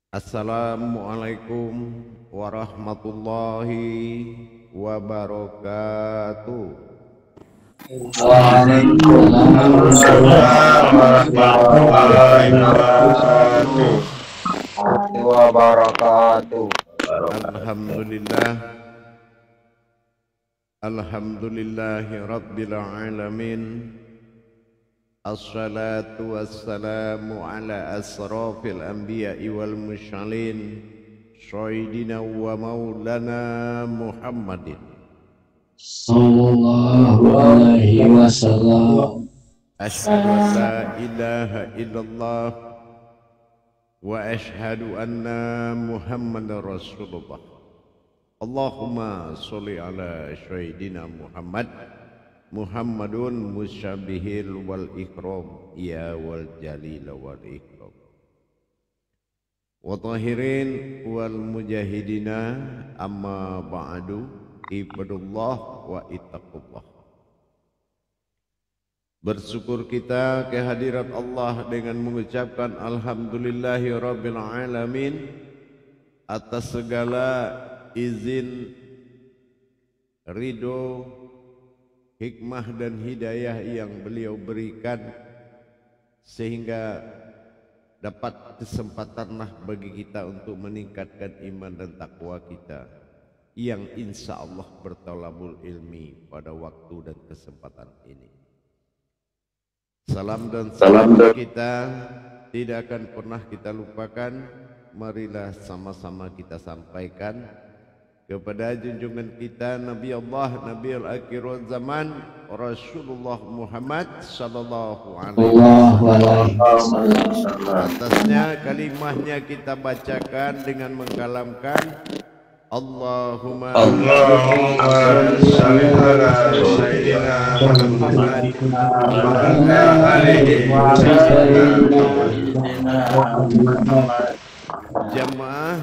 Assalamualaikum warahmatullahi wabarakatuh. Waalaikumsalam warahmatullahi wabarakatuh. Alhamdulillah, alhamdulillahi rabbil alamin. Assalatu wassalamu ala asrafil anbiya'i wal mursalin sayyidina wa maulana Muhammadin Sallallahu alaihi wasallam. asyhadu an la ilaha illallah wa asyhadu anna Muhammadar Rasulullah. Allahumma sholli ala sayyidina Muhammadun musyabihil wal ikram ya wal jalil wal ikram wa tahirin wal mujahidina amma ba'du ibadullah wa ittaqullah. Bersyukur kita kehadirat Allah dengan mengucapkan alhamdulillahi rabbil alamin atas segala izin, ridho, hikmah dan hidayah yang beliau berikan sehingga dapat kesempatanlah bagi kita untuk meningkatkan iman dan takwa kita yang insya Allah bertolabul ilmi pada waktu dan kesempatan ini. Salam dan salam kita tidak akan pernah kita lupakan. Marilah sama-sama kita sampaikan kepada junjungan kita Nabi Allah, Nabi al-akhirul zaman, Rasulullah Muhammad sallallahu alaihi wasallam. Atasnya kalimahnya kita bacakan dengan mengkalamkan Allahumma shalli ala sayyidina Muhammad wa alihi wasallam. Jamaah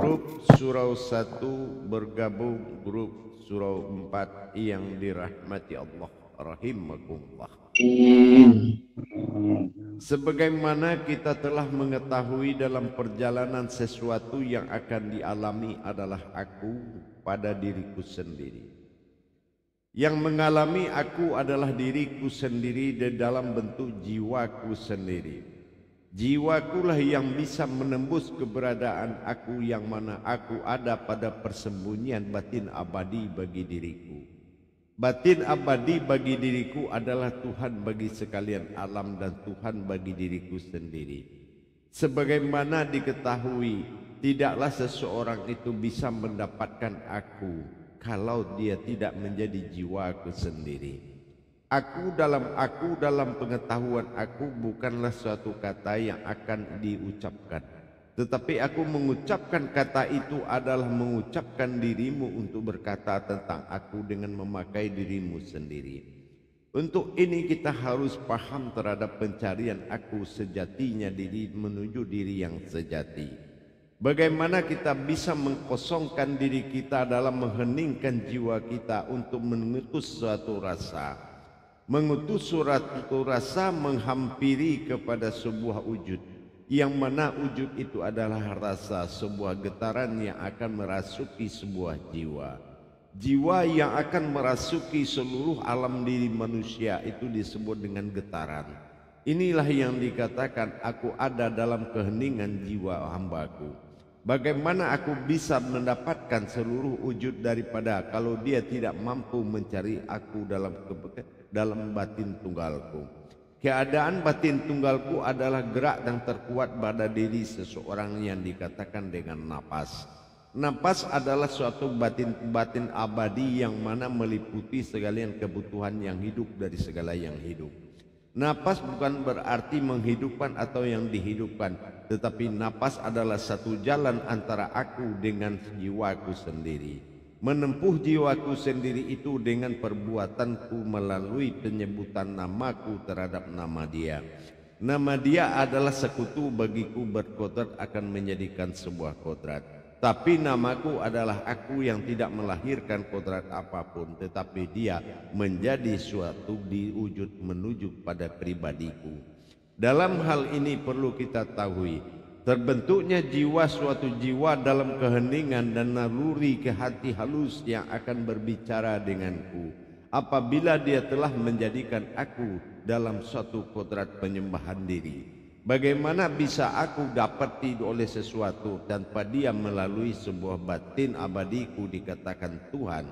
grup surau 1 bergabung grup surau 4 yang dirahmati Allah rahimakumullah. Sebagaimana kita telah mengetahui dalam perjalanan sesuatu yang akan dialami adalah aku pada diriku sendiri. Yang mengalami aku adalah diriku sendiri di dalam bentuk jiwaku sendiri. Jiwakulah yang bisa menembus keberadaan aku yang mana aku ada pada persembunyian batin abadi bagi diriku. Batin abadi bagi diriku adalah Tuhan bagi sekalian alam dan Tuhan bagi diriku sendiri. Sebagaimana diketahui, tidaklah seseorang itu bisa mendapatkan aku kalau dia tidak menjadi jiwaku sendiri. Aku dalam pengetahuan aku bukanlah suatu kata yang akan diucapkan. Tetapi aku mengucapkan kata itu adalah mengucapkan dirimu untuk berkata tentang aku dengan memakai dirimu sendiri. Untuk ini kita harus paham terhadap pencarian aku sejatinya diri menuju diri yang sejati. Bagaimana kita bisa mengkosongkan diri kita dalam mengheningkan jiwa kita untuk mengutus suatu rasa. Mengutus suatu rasa menghampiri kepada sebuah wujud, yang mana wujud itu adalah rasa, sebuah getaran yang akan merasuki sebuah jiwa. Jiwa yang akan merasuki seluruh alam diri manusia itu disebut dengan getaran. Inilah yang dikatakan aku ada dalam keheningan jiwa hambaku. Bagaimana aku bisa mendapatkan seluruh wujud daripada kalau dia tidak mampu mencari aku dalam batin tunggalku. Keadaan batin tunggalku adalah gerak yang terkuat pada diri seseorang yang dikatakan dengan napas. Napas adalah suatu batin abadi yang mana meliputi segala kebutuhan yang hidup dari segala yang hidup. Napas bukan berarti menghidupkan atau yang dihidupkan, tetapi napas adalah satu jalan antara aku dengan jiwaku sendiri. Menempuh jiwaku sendiri itu dengan perbuatanku melalui penyebutan namaku terhadap nama dia. Nama dia adalah sekutu bagiku berkodrat akan menjadikan sebuah kodrat. Tapi namaku adalah aku yang tidak melahirkan kodrat apapun, tetapi dia menjadi suatu diwujud menuju pada pribadiku. Dalam hal ini perlu kita tahu, Terbentuknya jiwa, suatu jiwa dalam keheningan dan naluri ke hati halus yang akan berbicara denganku apabila dia telah menjadikan aku dalam suatu kodrat penyembahan diri. Bagaimana bisa aku dapati oleh sesuatu tanpa dia melalui sebuah batin abadiku dikatakan Tuhan.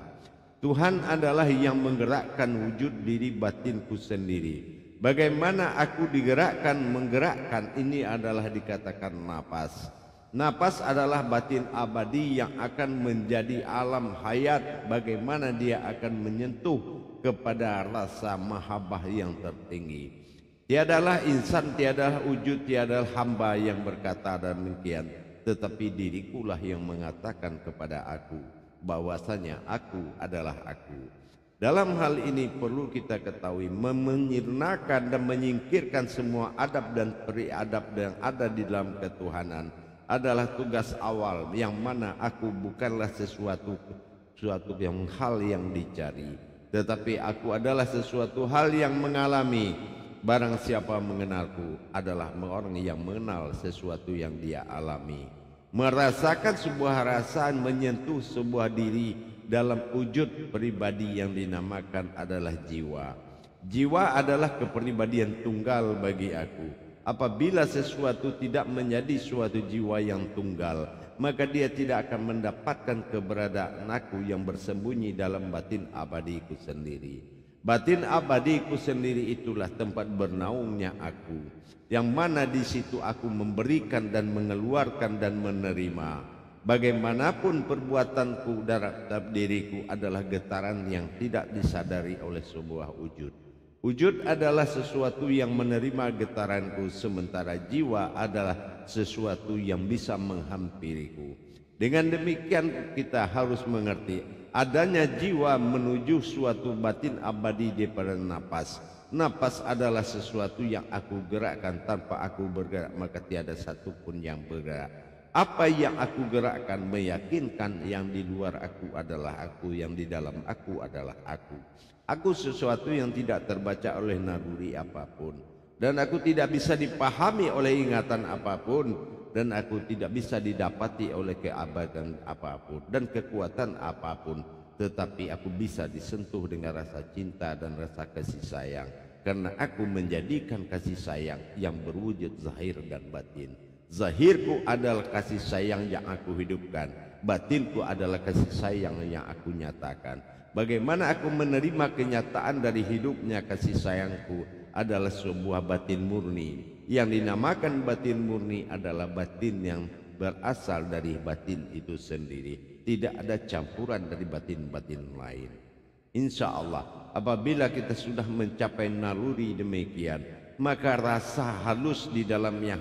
Tuhan adalah yang menggerakkan wujud diri batinku sendiri. Bagaimana aku digerakkan, menggerakkan, ini adalah dikatakan napas. Napas adalah batin abadi yang akan menjadi alam hayat. Bagaimana dia akan menyentuh kepada rasa mahabbah yang tertinggi. Tiadalah insan, tiadalah wujud, tiadalah hamba yang berkata demikian, tetapi dirikulah yang mengatakan kepada aku bahwasanya aku adalah aku. Dalam hal ini perlu kita ketahui, menyirnakan dan menyingkirkan semua adab dan periadab yang ada di dalam ketuhanan adalah tugas awal, yang mana aku bukanlah sesuatu yang hal yang dicari, tetapi aku adalah sesuatu hal yang mengalami. Barang siapa mengenalku adalah orang yang mengenal sesuatu yang dia alami. Merasakan sebuah perasaan, menyentuh sebuah diri dalam wujud pribadi yang dinamakan adalah jiwa. Jiwa adalah kepribadian tunggal bagi aku. Apabila sesuatu tidak menjadi suatu jiwa yang tunggal, maka dia tidak akan mendapatkan keberadaan aku yang bersembunyi dalam batin abadiku sendiri. Batin abadiku sendiri itulah tempat bernaungnya aku, yang mana di situ aku memberikan dan mengeluarkan dan menerima. Bagaimanapun perbuatanku dalam diriku adalah getaran yang tidak disadari oleh sebuah wujud. Wujud adalah sesuatu yang menerima getaranku, sementara jiwa adalah sesuatu yang bisa menghampiriku. Dengan demikian kita harus mengerti adanya jiwa menuju suatu batin abadi daripada napas. Napas adalah sesuatu yang aku gerakkan, tanpa aku bergerak maka tiada satupun yang bergerak. Apa yang aku gerakkan meyakinkan yang di luar aku adalah aku, yang di dalam aku adalah aku. Aku sesuatu yang tidak terbaca oleh naluri apapun, dan aku tidak bisa dipahami oleh ingatan apapun, dan aku tidak bisa didapati oleh keabadian apapun dan kekuatan apapun. Tetapi aku bisa disentuh dengan rasa cinta dan rasa kasih sayang, karena aku menjadikan kasih sayang yang berwujud zahir dan batin. Zahirku adalah kasih sayang yang aku hidupkan, batinku adalah kasih sayang yang aku nyatakan. Bagaimana aku menerima kenyataan dari hidupnya kasih sayangku adalah sebuah batin murni. Yang dinamakan batin murni adalah batin yang berasal dari batin itu sendiri. Tidak ada campuran dari batin-batin lain. Insya Allah apabila kita sudah mencapai naluri demikian, maka rasa halus di dalamnya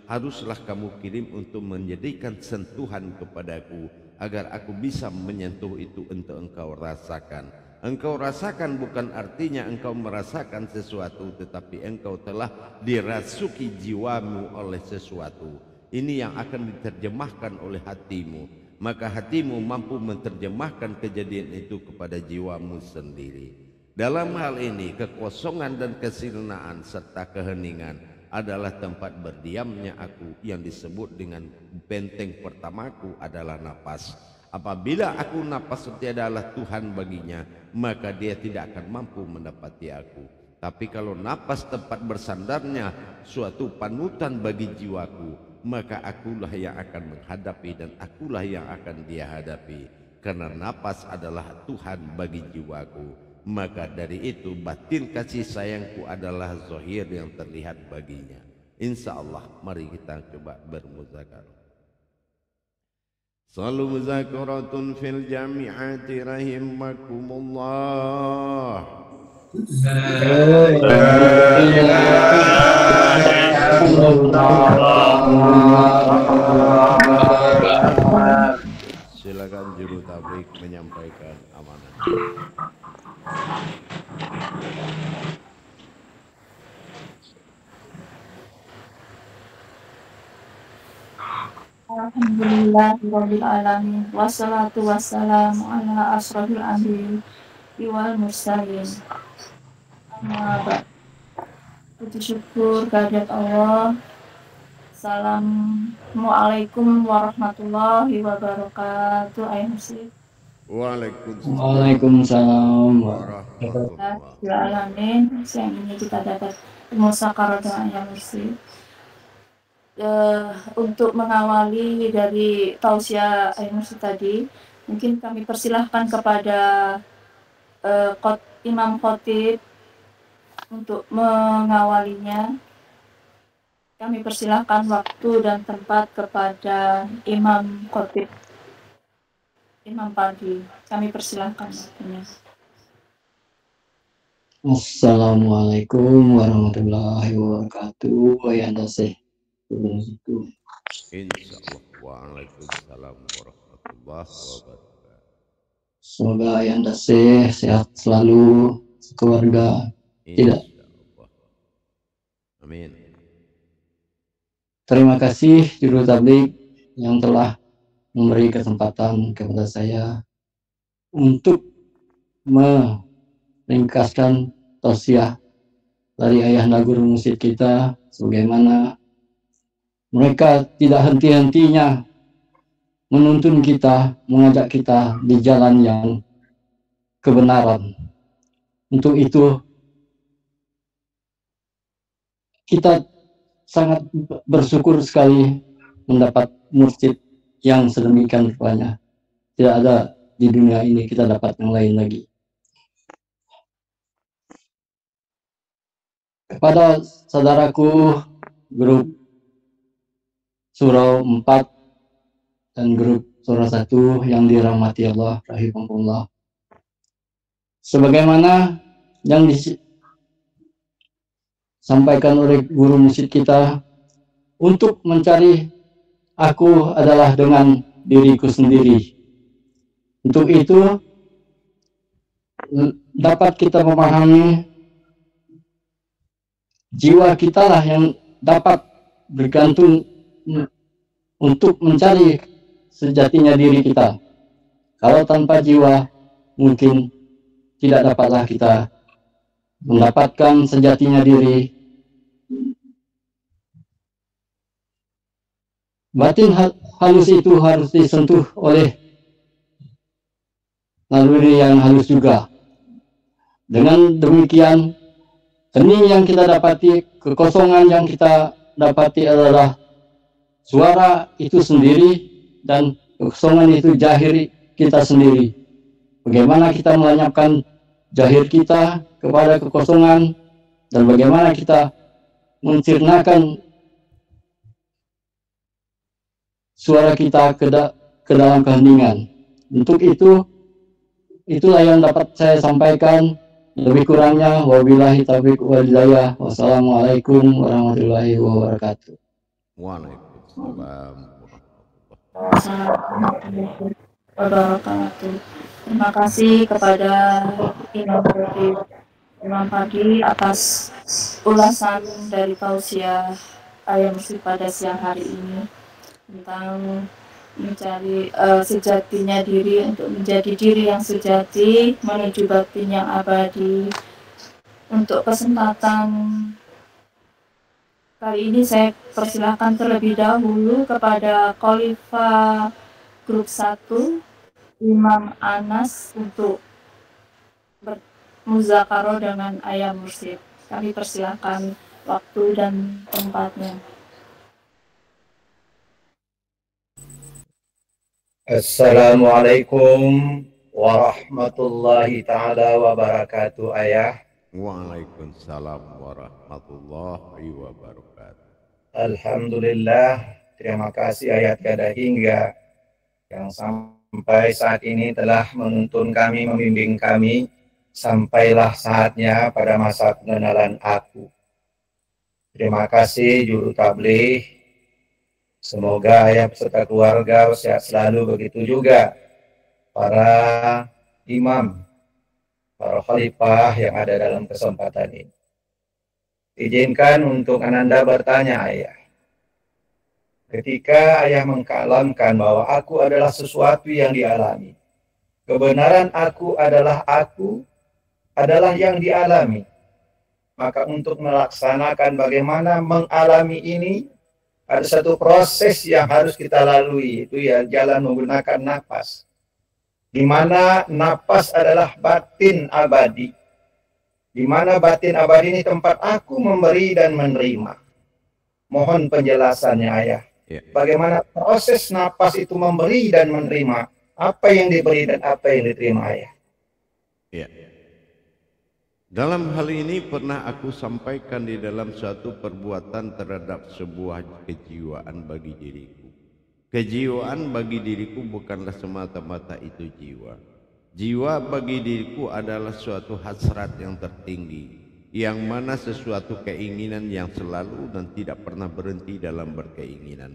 haruslah kamu kirim untuk menjadikan sentuhan kepadaku, agar aku bisa menyentuh itu untuk engkau rasakan. Engkau rasakan bukan artinya engkau merasakan sesuatu, tetapi engkau telah dirasuki jiwamu oleh sesuatu. Ini yang akan diterjemahkan oleh hatimu, maka hatimu mampu menerjemahkan kejadian itu kepada jiwamu sendiri. Dalam hal ini kekosongan dan kesirnaan serta keheningan adalah tempat berdiamnya aku, yang disebut dengan benteng pertamaku adalah napas. Apabila aku napas tiada adalah Tuhan baginya, maka dia tidak akan mampu mendapati aku. Tapi kalau napas tempat bersandarnya suatu panutan bagi jiwaku, maka akulah yang akan menghadapi dan akulah yang akan dia hadapi. Karena napas adalah Tuhan bagi jiwaku, maka dari itu batin kasih sayangku adalah zahir yang terlihat baginya. Insya Allah mari kita coba bermuzakarah. Salu muzakaratun fil jami'ati rahimakumullah. Silakan juru tablik menyampaikan amanah. Alhamdulillahirabbil alamin, wassalatu wassalamu ala asrofil anbiya'i wal mursalin. Amma ba'd. Puji syukur kehadirat Allah Assalamualaikum warahmatullahi wabarakatuh. Ayah Muslim. Waalaikumsalam Waalaikumsalam warahmatullahi. Alamin. Siang ini kita dapat musyawarah dengan Ayah Muslim. Untuk mengawali dari tausiah Ayah Muslim tadi, mungkin kami persilahkan kepada Imam Khotib untuk mengawalinya. Kami persilahkan waktu dan tempat kepada Imam Khotib, Imam Pagi. Kami persilahkan waktunya. Assalamualaikum warahmatullahi wabarakatuh. Ayanda sih. Insyaallah. Waalaikumsalam warahmatullahi wabarakatuh. Semoga Ayanda sehat selalu, keluarga. Tidak. Insyaallah. Amin. Terima kasih Juru Tablik yang telah memberi kesempatan kepada saya untuk meringkaskan tausiah dari ayahanda guru musik kita, sebagaimana mereka tidak henti-hentinya menuntun kita, mengajak kita di jalan yang kebenaran. Untuk itu kita sangat bersyukur sekali mendapat mursyid yang sedemikian rupanya. Tidak ada di dunia ini kita dapat yang lain lagi. Kepada saudaraku grup surau 4 dan grup surau 1 yang dirahmati Allah rahimahullah, sebagaimana yang disampaikan oleh guru musik kita, untuk mencari aku adalah dengan diriku sendiri. Untuk itu dapat kita memahami jiwa kita lah yang dapat bergantung untuk mencari sejatinya diri kita. Kalau tanpa jiwa, mungkin tidak dapatlah kita mendapatkan sejatinya diri. Batin halus itu harus disentuh oleh naluri yang halus juga. Dengan demikian, hening yang kita dapati, kekosongan yang kita dapati adalah suara itu sendiri, dan kekosongan itu jahir kita sendiri. Bagaimana kita melenyapkan jahir kita kepada kekosongan, dan bagaimana kita mencernakan suara kita ke dalam keheningan. Untuk itu, itulah yang dapat saya sampaikan. Lebih kurangnya, wabillahi taufiq wal hidayah. Wassalamualaikum warahmatullahi wabarakatuh. Waalaikumsalam warahmatullahi wabarakatuh. Terima kasih kepada Imam Khotib, Imam Pagi atas ulasan dari tausiah Ayah Muslim pada siang hari ini tentang mencari sejatinya diri untuk menjadi diri yang sejati menuju batin yang abadi. Untuk kesempatan kali ini saya persilahkan terlebih dahulu kepada Khalifah Grup 1 Imam Anas untuk bermuzakarah dengan Ayah Mursyid. Kami persilahkan waktu dan tempatnya. Assalamualaikum warahmatullahi ta'ala wabarakatuh, Ayah. Waalaikumsalam warahmatullahi wabarakatuh. Alhamdulillah, terima kasih Ayah tiada hingga yang sampai saat ini telah menuntun kami, membimbing kami. Sampailah saatnya pada masa pengenalan aku. Terima kasih Juru Tabligh. Semoga Ayah beserta keluarga sehat selalu, begitu juga para imam, para khalifah yang ada dalam kesempatan ini. Izinkan untuk Ananda bertanya, Ayah. Ketika Ayah mengkalamkan bahwa aku adalah sesuatu yang dialami, kebenaran aku adalah yang dialami. Maka untuk melaksanakan bagaimana mengalami ini, Ada satu proses yang harus kita lalui, itu ya jalan menggunakan napas. Di mana napas adalah batin abadi. Di mana batin abadi ini tempat aku memberi dan menerima. Mohon penjelasannya ayah. Bagaimana proses napas itu memberi dan menerima, apa yang diberi dan apa yang diterima ayah. Ya. Dalam hal ini pernah aku sampaikan di dalam suatu perbuatan terhadap sebuah kejiwaan bagi diriku. Kejiwaan bagi diriku bukanlah semata-mata itu jiwa. Jiwa bagi diriku adalah suatu hasrat yang tertinggi, yang mana sesuatu keinginan yang selalu dan tidak pernah berhenti dalam berkeinginan.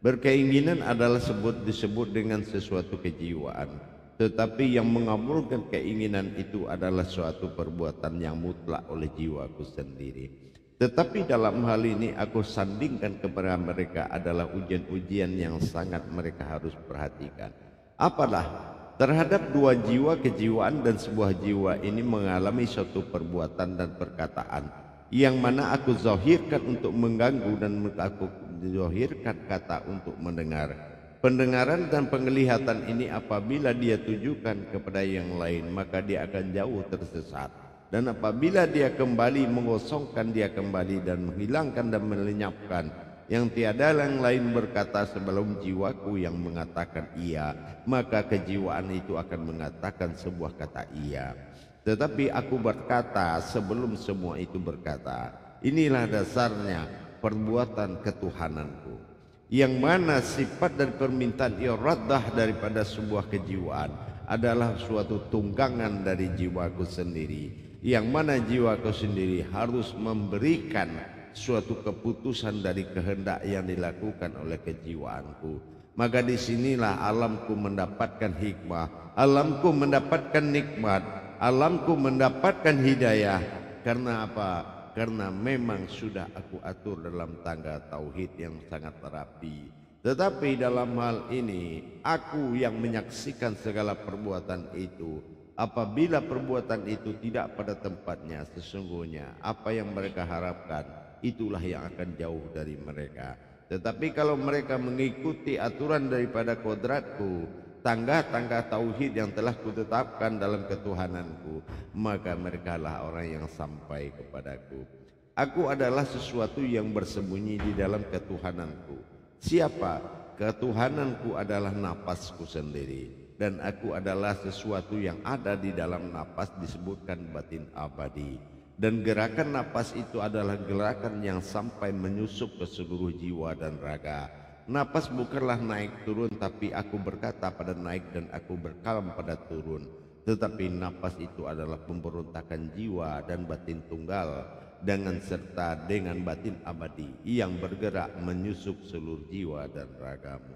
Berkeinginan adalah disebut dengan sesuatu kejiwaan. Tetapi yang mengabulkan keinginan itu adalah suatu perbuatan yang mutlak oleh jiwaku sendiri. Tetapi dalam hal ini aku sandingkan kepada mereka adalah ujian-ujian yang sangat mereka harus perhatikan. Apalah terhadap dua jiwa, kejiwaan dan sebuah jiwa ini mengalami suatu perbuatan dan perkataan yang mana aku zahirkan untuk mengganggu dan aku zahirkan kata untuk mendengar. Pendengaran dan penglihatan ini apabila dia tujukan kepada yang lain, maka dia akan jauh tersesat. Dan apabila dia kembali mengosongkan, dia kembali dan menghilangkan dan melenyapkan, yang tiada yang lain berkata sebelum jiwaku yang mengatakan iya, maka kejiwaan itu akan mengatakan sebuah kata iya. Tetapi aku berkata sebelum semua itu berkata. Inilah dasarnya perbuatan ketuhananku, yang mana sifat dan permintaan iradah daripada sebuah kejiwaan adalah suatu tunggangan dari jiwaku sendiri, yang mana jiwaku sendiri harus memberikan suatu keputusan dari kehendak yang dilakukan oleh kejiwaanku. Maka disinilah alamku mendapatkan hikmah, alamku mendapatkan nikmat, alamku mendapatkan hidayah. Karena apa? Karena memang sudah aku atur dalam tangga tauhid yang sangat rapi. Tetapi dalam hal ini aku yang menyaksikan segala perbuatan itu. Apabila perbuatan itu tidak pada tempatnya, sesungguhnya apa yang mereka harapkan itulah yang akan jauh dari mereka. Tetapi kalau mereka mengikuti aturan daripada kodratku, tangga-tangga tauhid yang telah kutetapkan dalam ketuhananku, maka mereka lah orang yang sampai kepadaku. Aku adalah sesuatu yang bersembunyi di dalam ketuhananku. Siapa? Ketuhananku adalah napasku sendiri, dan aku adalah sesuatu yang ada di dalam napas, disebutkan batin abadi. Dan gerakan napas itu adalah gerakan yang sampai menyusup ke seluruh jiwa dan raga. Napas bukanlah naik turun, tapi aku berkata pada naik dan aku berkalam pada turun. Tetapi napas itu adalah pemberontakan jiwa dan batin tunggal, dengan serta dengan batin abadi yang bergerak menyusup seluruh jiwa dan ragamu.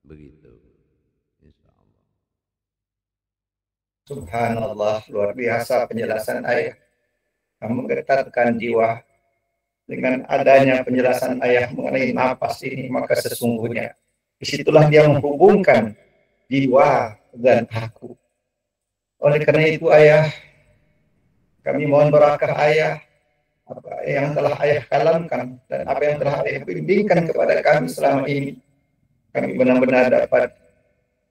Begitu. Insyaallah. Subhanallah, luar biasa penjelasan ayah. Menggetarkan jiwa. Dengan adanya penjelasan ayah mengenai napas ini, maka sesungguhnya disitulah dia menghubungkan jiwa dan aku. Oleh karena itu ayah, kami mohon barakah ayah, apa yang telah ayah kalamkan dan apa yang telah ayah bimbingkan kepada kami selama ini. Kami benar-benar dapat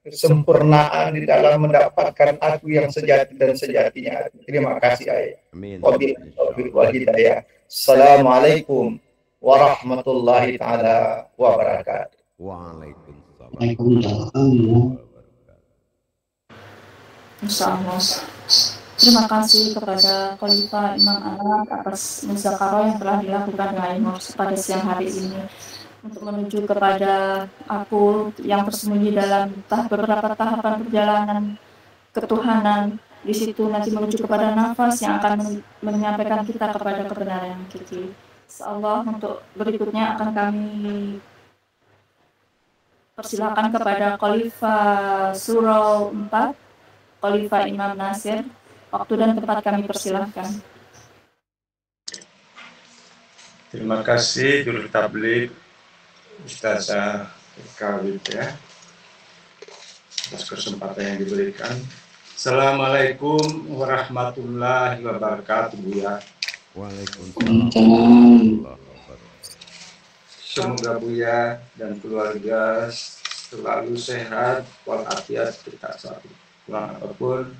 kesempurnaan di dalam mendapatkan aku yang sejati dan sejatinya. Terima kasih ayah. Amin. Hidayah. Assalamualaikum warahmatullahi taala wabarakatuh. Waalaikumsalam. Insyaallah. Terima kasih kepada Khalifah Imam Anas atas muzakarah yang telah dilakukan dengan Imus pada siang hari ini, untuk menuju kepada aku yang tersembunyi dalam beberapa tahapan perjalanan ketuhanan. Di situ nanti menuju kepada nafas yang akan menyampaikan kita kepada kebenaran yang hakiki. Insyaallah untuk berikutnya akan kami persilakan kepada Khalifah Surau 4, Khalifah Imam Nasir. Waktu dan tempat kami persilahkan. Terima kasih Juru Tabligh Ustazah Kawit ya, atas kesempatan yang diberikan. Assalamualaikum warahmatullahi wabarakatuh ya. Waalaikumsalam. Semoga Buya dan keluarga selalu sehat, walafiat, tidak sakit, kurang apapun,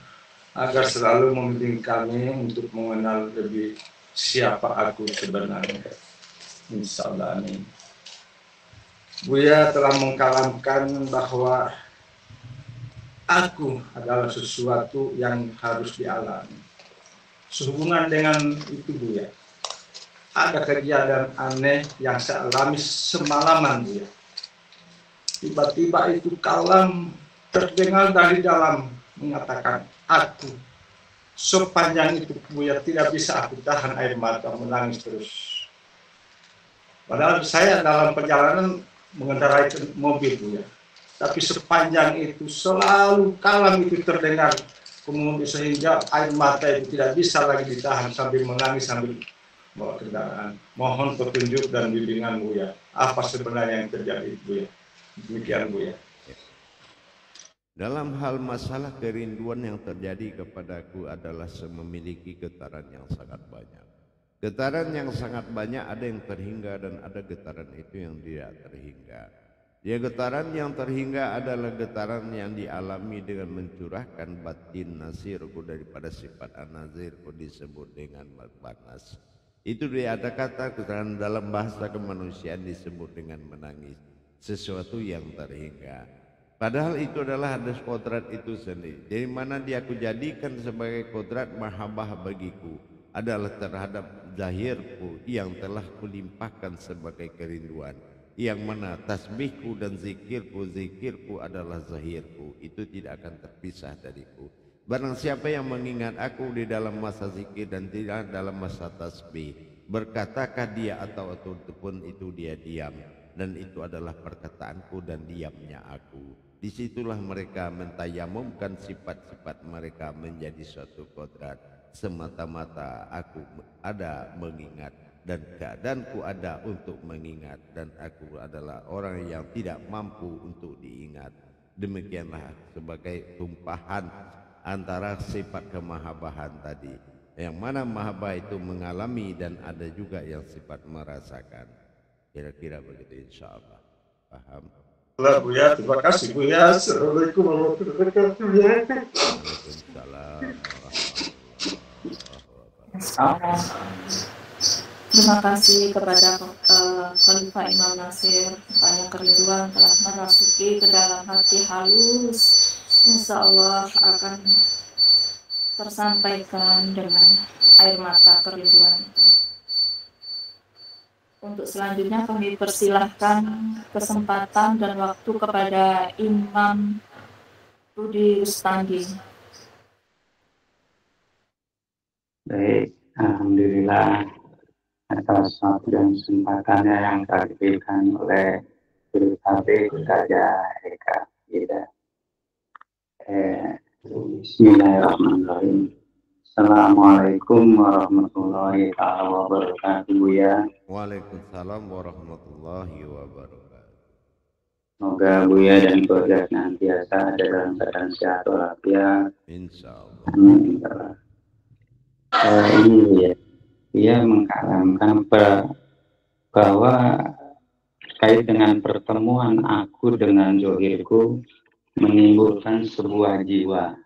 agar selalu membimbing kami untuk mengenal lebih siapa aku sebenarnya. Insya Allah, amin. Buya telah mengkalamkan bahwa aku adalah sesuatu yang harus dialami. Sehubungan dengan itu Buya, ada kejadian aneh yang saya alami semalaman Buya. Tiba-tiba itu kalam terdengar dari dalam mengatakan aku. Sepanjang itu Buya tidak bisa aku tahan air mata, menangis terus. Padahal saya dalam perjalanan mengendarai mobil Buya. Tapi sepanjang itu selalu kalam itu terdengar, kemudian sehingga air mata itu tidak bisa lagi ditahan sambil menangis sambil bawa kendaraan. Mohon petunjuk dan bimbingan Buya. Apa sebenarnya yang terjadi Buya? Demikian Buya. Dalam hal masalah kerinduan yang terjadi kepadaku adalah memiliki getaran yang sangat banyak. Getaran yang sangat banyak ada yang terhingga dan ada getaran itu yang tidak terhingga. Ya, getaran yang terhingga adalah getaran yang dialami dengan mencurahkan batin nasirku daripada sifat an-nazirku disebut dengan banas. Itu dia ada kata getaran dalam bahasa kemanusiaan disebut dengan menangis, sesuatu yang terhingga. Padahal itu adalah hadas kodrat itu sendiri. Dari mana dia aku jadikan sebagai kodrat mahabbah bagiku adalah terhadap zahirku yang telah kulimpahkan sebagai kerinduan. Yang mana tasbihku dan zikirku adalah zahirku. Itu tidak akan terpisah dariku. Barang siapa yang mengingat aku di dalam masa zikir dan tidak dalam masa tasbih, berkatakah dia atau pun itu dia diam. Dan itu adalah perkataanku dan diamnya aku. Disitulah mereka mentayamumkan sifat-sifat mereka menjadi suatu kodrat. Semata-mata aku ada mengingat dan keadaanku ada untuk mengingat, dan aku adalah orang yang tidak mampu untuk diingat. Demikianlah sebagai tumpahan antara sifat kemahabbahan tadi, yang mana mahabbah itu mengalami dan ada juga yang sifat merasakan. Kira-kira begitu, insya Allah. Paham? Allah Buya, terima kasih Buya. Assalamualaikum warahmatullahi wabarakatuh. Waalaikumsalam warahmatullahi wabarakatuh. Terima kasih kepada Khalifah Imam Nasir, banyak kerinduan telah merasuki ke dalam hati halus. Insya Allah akan tersampaikan dengan air mata kerinduan. Untuk selanjutnya kami persilahkan kesempatan dan waktu kepada Imam Rudi Rustandi. Baik, alhamdulillah atas waktu dan kesempatannya yang telah diberikan oleh Guru Tabligh Ustazah Eka Ida. Bismillahirrahmanirrahim. Assalamualaikum warahmatullahi wabarakatuh Buya. Waalaikumsalam warahmatullahi wabarakatuh. Semoga Buya dan keluarga senantiasa ada dalam keadaan sehat walafiat. Insyaallah. Amin. Ini Buya, dia mengkalamkan bahwa terkait dengan pertemuan aku dengan zohirku menimbulkan sebuah jiwa,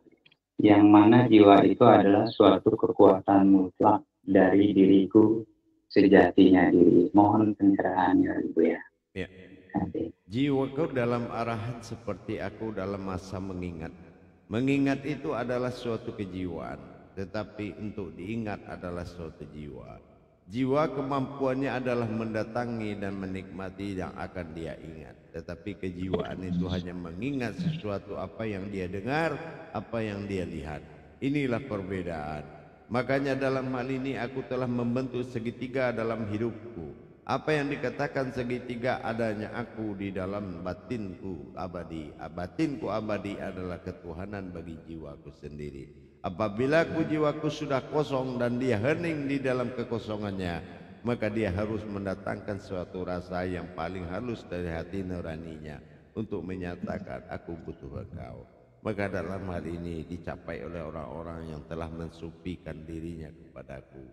yang mana jiwa itu adalah suatu kekuatan mutlak dari diriku sejatinya diri. Mohon pencerahannya Ibu ya. Ya. Jiwaku dalam arahan seperti aku dalam masa mengingat. Mengingat itu adalah suatu kejiwaan, tetapi untuk diingat adalah suatu jiwa. Jiwa kemampuannya adalah mendatangi dan menikmati yang akan dia ingat, tetapi kejiwaan itu hanya mengingat sesuatu apa yang dia dengar, apa yang dia lihat. Inilah perbedaan. Makanya dalam hal ini aku telah membentuk segitiga dalam hidupku. Apa yang dikatakan segitiga adanya aku di dalam batinku abadi. Batinku abadi adalah ketuhanan bagi jiwaku sendiri. Apabila jiwaku sudah kosong dan dia hening di dalam kekosongannya, maka dia harus mendatangkan suatu rasa yang paling halus dari hati nuraninya untuk menyatakan aku butuh engkau. Maka dalam hal ini dicapai oleh orang-orang yang telah mensufikan dirinya kepadaku.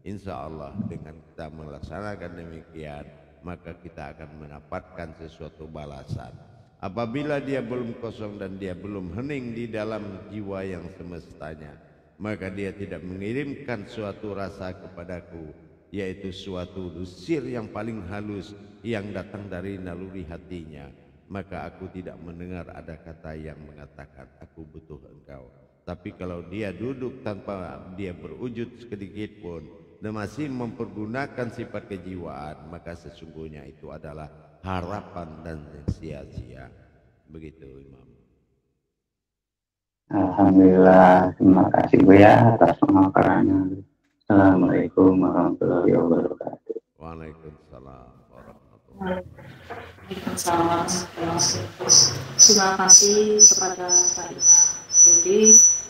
Insya Allah dengan kita melaksanakan demikian, maka kita akan mendapatkan sesuatu balasan. Apabila dia belum kosong dan dia belum hening di dalam jiwa yang semestanya, maka dia tidak mengirimkan suatu rasa kepadaku, yaitu suatu lusir yang paling halus yang datang dari naluri hatinya. Maka aku tidak mendengar ada kata yang mengatakan aku butuh engkau. Tapi kalau dia duduk tanpa dia berwujud sedikit pun dan masih mempergunakan sifat kejiwaan, maka sesungguhnya itu adalah harapan dan sia-sia. Begitu Imam. Alhamdulillah, terima kasih Buya atas pemaparannya. Assalamualaikum warahmatullahi wabarakatuh. Waalaikumsalam warahmatullahi wabarakatuh. Terima kasih kepada Pak Jadi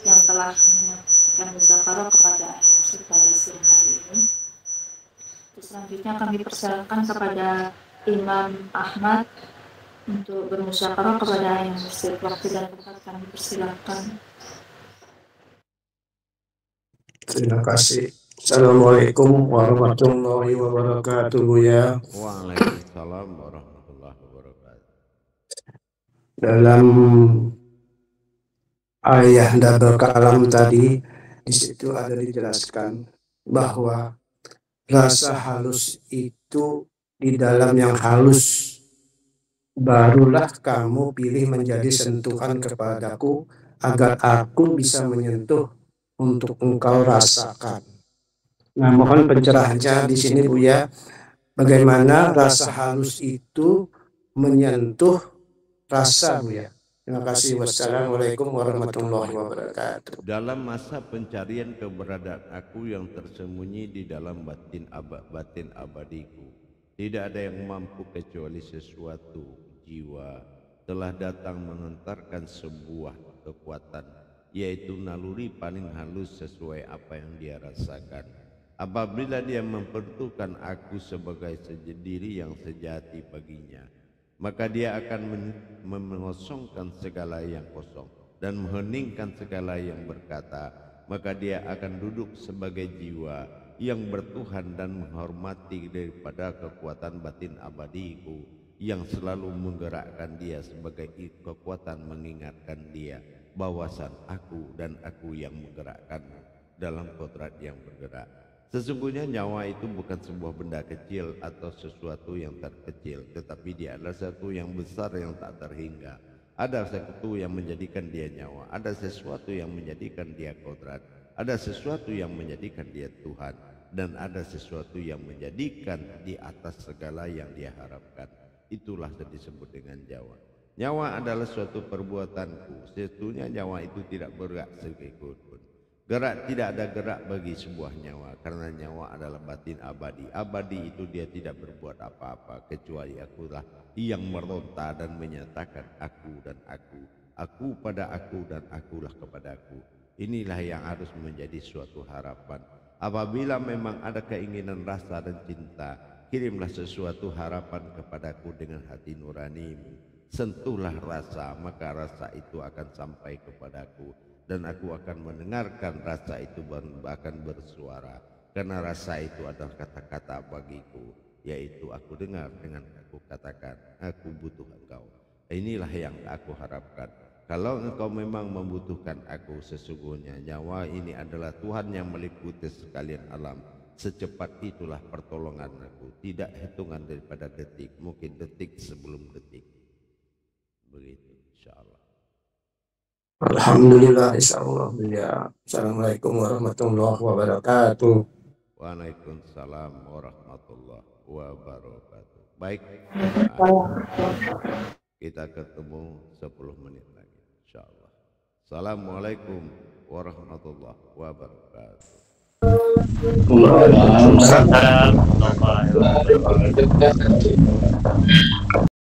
yang telah menyampaikan muzakarah kepada pada siang hari ini. Selanjutnya kami persilakan kepada Imam Ahmad untuk bermusyawarah kepada yang bersiap waktu dan tempat. Kami persilakan. Terima kasih. Assalamualaikum warahmatullahi wabarakatuh ya. Waalaikumsalam warahmatullahi wabarakatuh. Dalam ayat Dabal Kalam tadi, di situ ada dijelaskan bahwa rasa halus itu di dalam yang halus, barulah kamu pilih menjadi sentuhan kepadaku agar aku bisa menyentuh untuk engkau rasakan. Nah, mohon pencerahannya di sini Buya, bagaimana rasa halus itu menyentuh rasa Buya. Terima kasih. Wassalamualaikum warahmatullahi wabarakatuh. Dalam masa pencarian keberadaan aku yang tersembunyi di dalam batin abadiku, tidak ada yang mampu kecuali sesuatu jiwa telah datang mengantarkan sebuah kekuatan, yaitu naluri paling halus sesuai apa yang dia rasakan. Apabila dia memperuntukkan aku sebagai sendiri yang sejati baginya, maka dia akan mengosongkan segala yang kosong dan mengheningkan segala yang berkata. Maka dia akan duduk sebagai jiwa yang bertuhan dan menghormati daripada kekuatan batin abadiku yang selalu menggerakkan dia sebagai kekuatan mengingatkan dia bahwasan aku dan aku yang menggerakkan dalam kodrat yang bergerak. Sesungguhnya nyawa itu bukan sebuah benda kecil atau sesuatu yang terkecil, tetapi dia adalah sesuatu yang besar yang tak terhingga. Ada sesuatu yang menjadikan dia nyawa, ada sesuatu yang menjadikan dia kodrat, ada sesuatu yang menjadikan dia Tuhan, dan ada sesuatu yang menjadikan di atas segala yang dia harapkan. Itulah yang disebut dengan nyawa. Nyawa adalah suatu perbuatanku. Sesungguhnya nyawa itu tidak bergerak sedikit pun. Gerak, tidak ada gerak bagi sebuah nyawa, karena nyawa adalah batin abadi. Abadi itu dia tidak berbuat apa-apa kecuali akulah yang meronta dan menyatakan aku dan aku pada aku dan akulah kepadaku. Inilah yang harus menjadi suatu harapan. Apabila memang ada keinginan rasa dan cinta, kirimlah sesuatu harapan kepadaku dengan hati nuranimu. Sentuhlah rasa, maka rasa itu akan sampai kepadaku. Dan aku akan mendengarkan rasa itu akan bersuara, karena rasa itu adalah kata-kata bagiku, yaitu aku dengar dengan aku katakan aku butuh engkau. Inilah yang aku harapkan. Kalau engkau memang membutuhkan aku, sesungguhnya nyawa ini adalah Tuhan yang meliputi sekalian alam. Secepat itulah pertolongan aku, tidak hitungan daripada detik, mungkin detik sebelum detik. Begitu insyaallah. Alhamdulillah, insyaallah ya. Assalamualaikum warahmatullahi wabarakatuh. Waalaikumsalam warahmatullahi wabarakatuh. Baik, kita ketemu 10 menit lagi insyaallah. Assalamualaikum warahmatullahi wabarakatuh. Waalaikumsalam warahmatullahi wabarakatuh.